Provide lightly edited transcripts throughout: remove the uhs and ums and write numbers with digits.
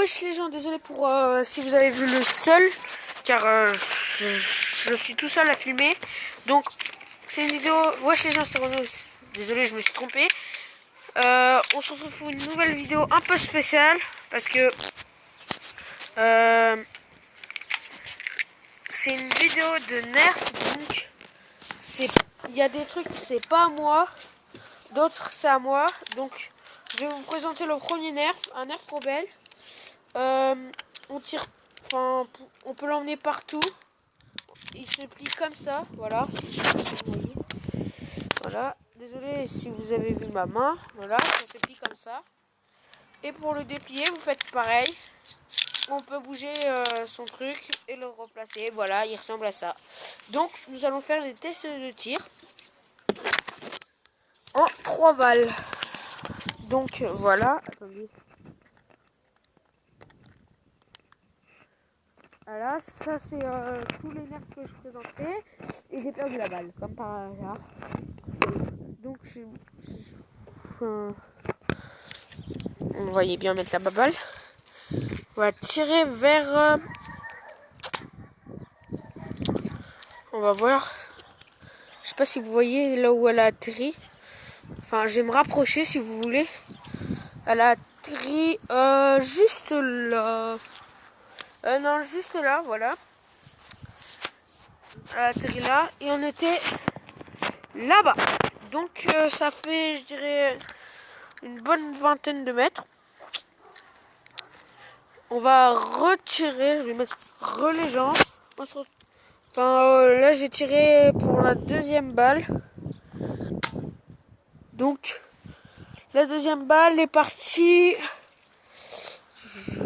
wesh les gens, désolé pour si vous avez vu le seul, car je suis tout seul à filmer. Donc c'est une vidéo, wesh les gens, c'est Renaud, désolé je me suis trompé. On se retrouve pour une nouvelle vidéo un peu spéciale, parce que c'est une vidéo de Nerf, donc il y a des trucs, c'est pas à moi, d'autres c'est à moi, donc je vais vous présenter le premier Nerf, un Nerf Rebelle. On tire, enfin, on peut l'emmener partout. Il se plie comme ça, voilà. Voilà. Désolé si vous avez vu ma main, voilà, ça se plie comme ça. Et pour le déplier, vous faites pareil. On peut bouger son truc et le replacer. Voilà, il ressemble à ça. Donc, nous allons faire des tests de tir en 3 balles. Donc, voilà. Attendez. Voilà, ça c'est tous les nerfs que je présentais. Et j'ai perdu la balle, comme par hasard. Donc, vous voyez bien mettre la balle. On va tirer vers... on va voir. Je sais pas si vous voyez là où elle a atterri. Enfin, je vais me rapprocher si vous voulez. Elle a atterri juste là. Non, juste là, voilà. Elle a atterri là. Et on était là-bas. Donc, ça fait, je dirais, une bonne vingtaine de mètres. On va retirer. Je vais mettre les gens. Enfin, là, j'ai tiré pour la deuxième balle. Donc, la deuxième balle est partie juste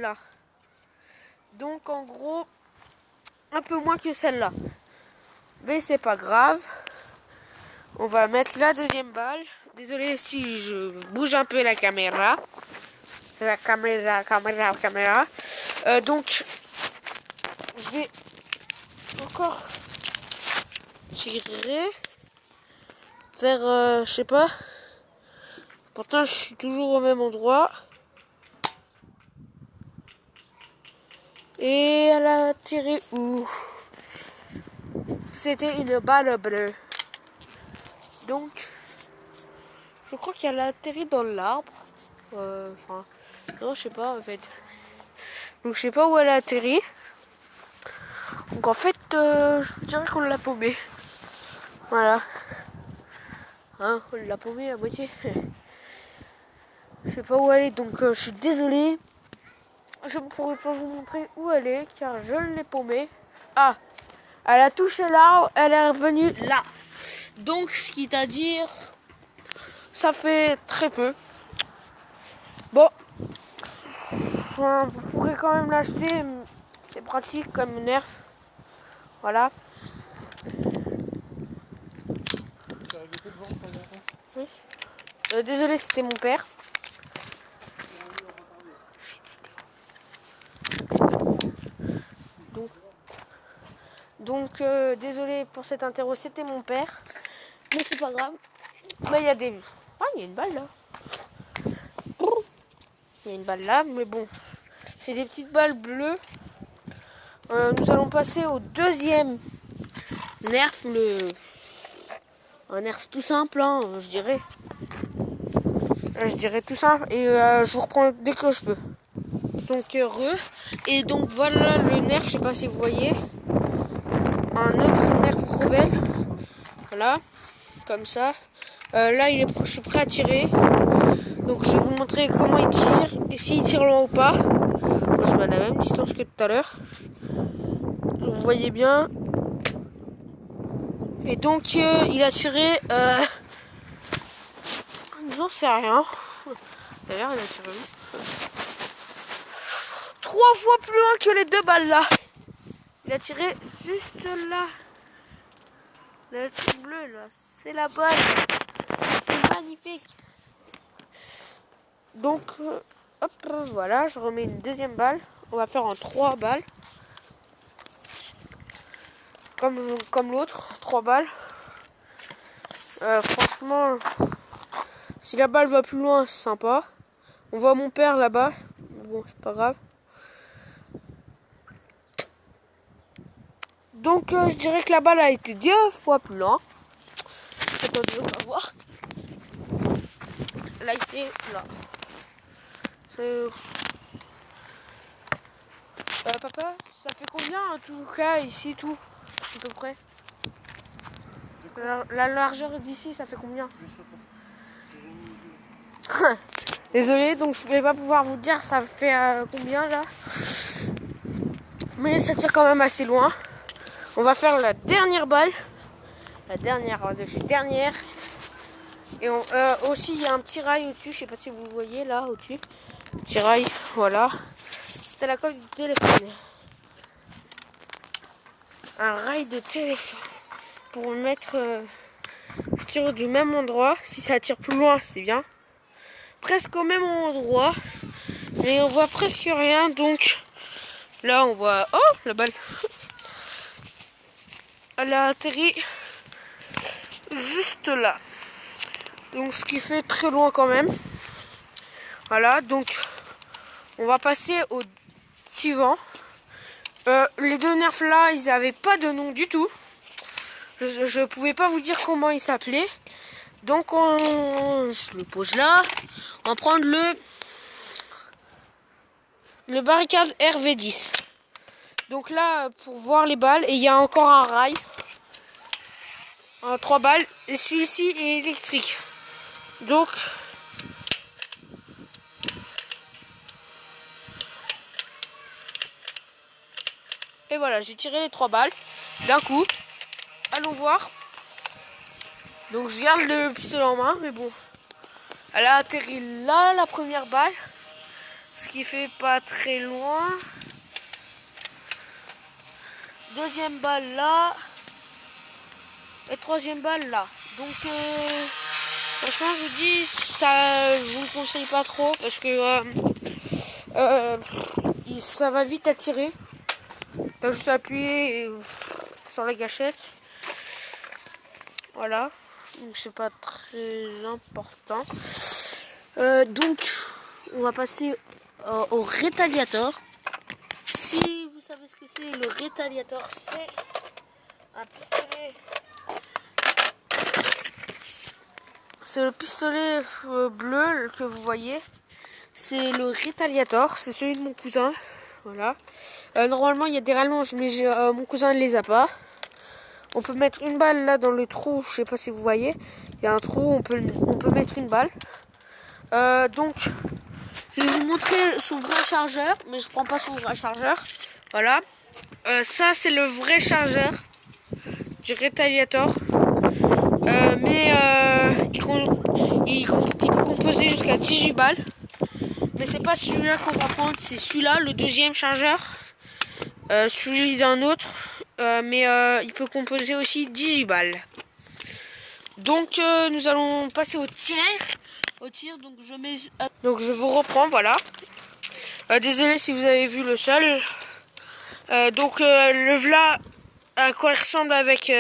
là. Donc, en gros, un peu moins que celle-là. Mais c'est pas grave. On va mettre la deuxième balle. Désolé si je bouge un peu la caméra. Donc, je vais encore tirer vers, je sais pas. Pourtant, je suis toujours au même endroit. Et elle a tiré où? C'était une balle bleue. Donc, je crois qu'elle a atterri dans l'arbre. Enfin, non, je sais pas en fait. Donc, je sais pas où elle a atterri. Donc, en fait, je vous dirais qu'on l'a paumée. Voilà. Hein, on l'a paumée à moitié. Je sais pas où elle est, donc je suis désolé. Je ne pourrai pas vous montrer où elle est, car je l'ai paumée. Ah, elle a touché l'arbre, elle est revenue là. Donc, ce qui est à dire, ça fait très peu. Bon, vous pourrez quand même l'acheter. C'est pratique comme Nerf. Voilà. Oui. Désolé, c'était mon père. Donc désolé pour cette interro, c'était mon père. Mais c'est pas grave. Mais il y a des... Ah, il y a une balle là. Il y a une balle là, mais bon. C'est des petites balles bleues. Nous allons passer au deuxième Nerf. Un Nerf tout simple, hein, je dirais. Je dirais tout simple. Et je vous reprends dès que je peux. Donc heureux. Et donc voilà le Nerf, je sais pas si vous voyez. Un autre Nerf Rebelle. Voilà. Comme ça. Là, je suis prêt à tirer. Donc, je vais vous montrer comment il tire et s'il tire loin ou pas. On se met à la même distance que tout à l'heure. Vous voyez bien. Et donc, il a tiré... j'en sais rien. D'ailleurs, il a tiré où? 3 fois plus loin que les 2 balles là. Il a tiré juste là. Le truc bleu là, c'est la balle. C'est magnifique. Donc, hop, voilà, je remets une deuxième balle. On va faire en 3 balles. Comme l'autre, 3 balles. Franchement, Si la balle va plus loin, c'est sympa. On voit mon père là-bas. Bon, c'est pas grave. Donc, je dirais que la balle a été 2 fois plus loin. Attendez, on va voir. Elle a été là. Papa, ça fait combien en tout cas ici, tout à peu près? La largeur d'ici, ça fait combien? Je sais pas. Désolé, donc je ne vais pas pouvoir vous dire ça fait combien là. Mais ça tire quand même assez loin. On va faire la dernière balle. La dernière de ces dernières. Et aussi, il y a un petit rail au-dessus. Je sais pas si vous le voyez là, au-dessus. Petit rail, voilà. C'est la coque du téléphone. Un rail de téléphone. Pour mettre... je tire du même endroit. Si ça tire plus loin, c'est bien. Presque au même endroit. Mais on voit presque rien. Donc là, on voit... Oh, la balle. Elle a atterri juste là. Donc ce qui fait très loin quand même. Voilà, donc on va passer au suivant. Les deux nerfs là, ils n'avaient pas de nom du tout. Je pouvais pas vous dire comment ils s'appelaient. Donc je le pose là. On va prendre le barricade RV10. Donc là, pour voir les balles, et il y a encore un rail. 3 balles. Et celui-ci est électrique. Donc... Et voilà, j'ai tiré les 3 balles d'un coup. Allons voir. Donc je garde le pistolet en main, mais bon. Elle a atterri là, la première balle. Ce qui fait pas très loin. Deuxième balle là. Et troisième balle là. Donc franchement je vous dis, ça, je vous le conseille pas trop. Parce que ça va vite attirer. T'as juste appuyé sur la gâchette. Voilà. Donc c'est pas très important. Donc on va passer au rétaliateur. Si vous savez ce que c'est, le rétaliateur, c'est un pistolet. C'est le pistolet bleu que vous voyez. C'est le rétaliateur, c'est celui de mon cousin. Voilà. Normalement il y a des rallonges, mais mon cousin ne les a pas. On peut mettre une balle là dans le trou, je sais pas si vous voyez. Il y a un trou, on peut mettre une balle. Donc, je vais vous montrer son vrai chargeur, mais je prends pas son vrai chargeur. Voilà. Ça, c'est le vrai chargeur du rétaliateur. Mais il peut composer jusqu'à 18 balles. Mais c'est pas celui-là qu'on va prendre, c'est celui-là, le deuxième chargeur. Celui d'un autre. Mais il peut composer aussi 18 balles. Donc nous allons passer au tir. Donc je vous reprends, voilà. Désolé si vous avez vu le sol. Donc le voilà à quoi il ressemble avec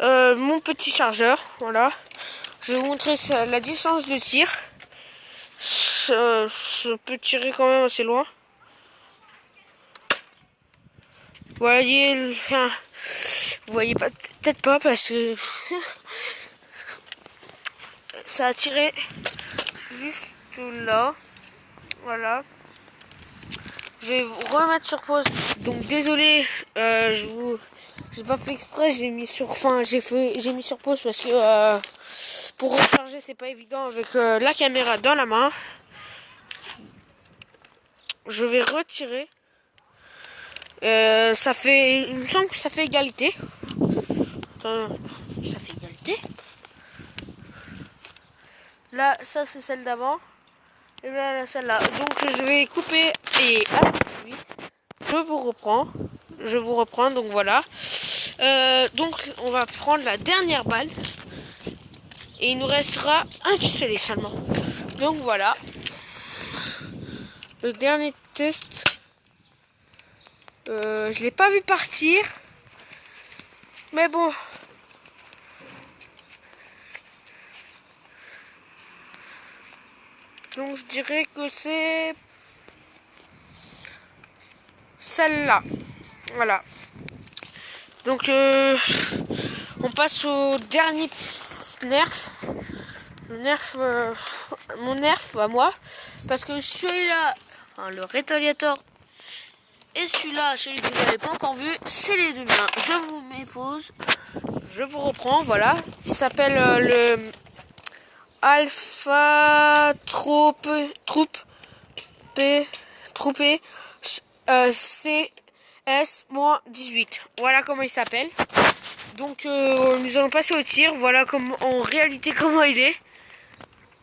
mon petit chargeur. Voilà. Je vais vous montrer la distance de tir. Ça peut tirer quand même assez loin. Vous voyez pas, peut-être pas parce que ça a tiré juste là. Voilà. Je vais vous remettre sur pause. Donc désolé, j'ai pas fait exprès, j'ai mis sur pause parce que pour recharger c'est pas évident avec la caméra dans la main. Je vais retirer. Il me semble que ça fait égalité. Attends, ça fait égalité. Là, ça c'est celle d'avant. Et là, celle-là. Donc je vais couper et je vous reprends. Donc voilà. Donc on va prendre la dernière balle. Et il nous restera un pistolet seulement. Donc voilà. Le dernier test. Je l'ai pas vu partir. Mais bon. Donc je dirais que c'est celle-là. Voilà. Donc on passe au dernier nerf. Le nerf, mon nerf à moi. Parce que celui-là, enfin, le rétaliateur, et celui-là, celui que vous n'avez pas encore vu, c'est les deux miens. Je vous mets pause. Je vous reprends, voilà. Il s'appelle le Alpha Troupe CS-18. Voilà comment il s'appelle. Donc nous allons passer au tir. Voilà en réalité comment il est.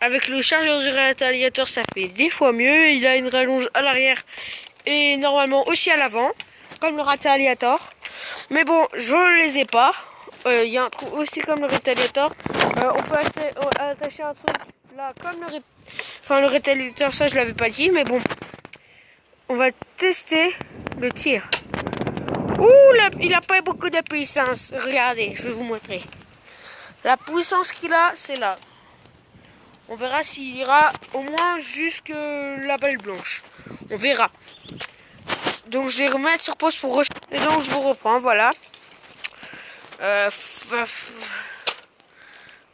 Avec le chargeur du rétaliateur, ça fait 10 fois mieux. Il a une rallonge à l'arrière et normalement aussi à l'avant, comme le rétaliateur. Mais bon, je les ai pas. Il y a un trou aussi comme le rétaliateur. On peut attacher un truc là comme le rétaliateur, ça je l'avais pas dit, mais bon. On va tester le tir. Ouh, il a pas beaucoup de puissance. Regardez, je vais vous montrer. La puissance qu'il a, c'est là. On verra s'il ira au moins jusque la balle blanche. On verra. Donc je vais remettre sur pause pour et donc je vous reprends, voilà.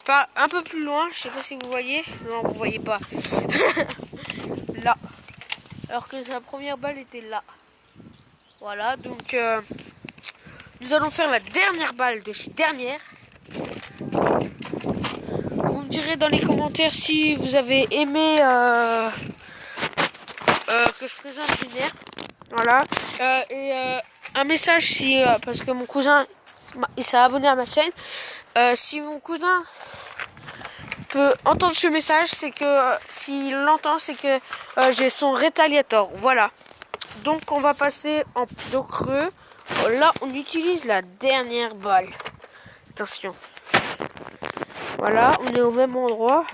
Pas un peu plus loin, je sais pas si vous voyez. Non, vous voyez pas. Là. Alors que sa première balle était là. Voilà, donc nous allons faire la dernière balle de chez dernière. Vous me direz dans les commentaires si vous avez aimé que je présente les nerfs. Voilà. Et un message si parce que mon cousin il s'est abonné à ma chaîne. Si mon cousin peut entendre ce message, c'est que s'il l'entend, c'est que j'ai son rétaliateur. Voilà. Donc on va passer en dos creux. Là on utilise la dernière balle. Attention. Voilà, on est au même endroit.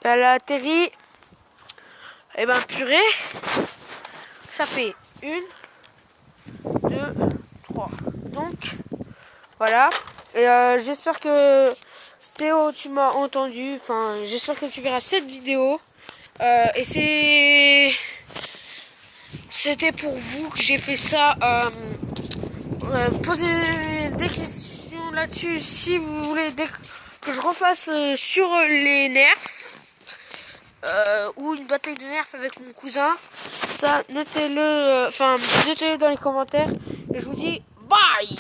Elle a atterri. Et ben purée. Ça fait 1, 2, 3. Donc voilà. Et j'espère que Théo, tu m'as entendu. Enfin, j'espère que tu verras cette vidéo. Et c'était pour vous que j'ai fait ça. Posez des questions là-dessus si vous voulez que je refasse sur les nerfs. Ou une bataille de nerfs avec mon cousin. Ça, notez-le. Notez-le dans les commentaires. Et je vous dis bye.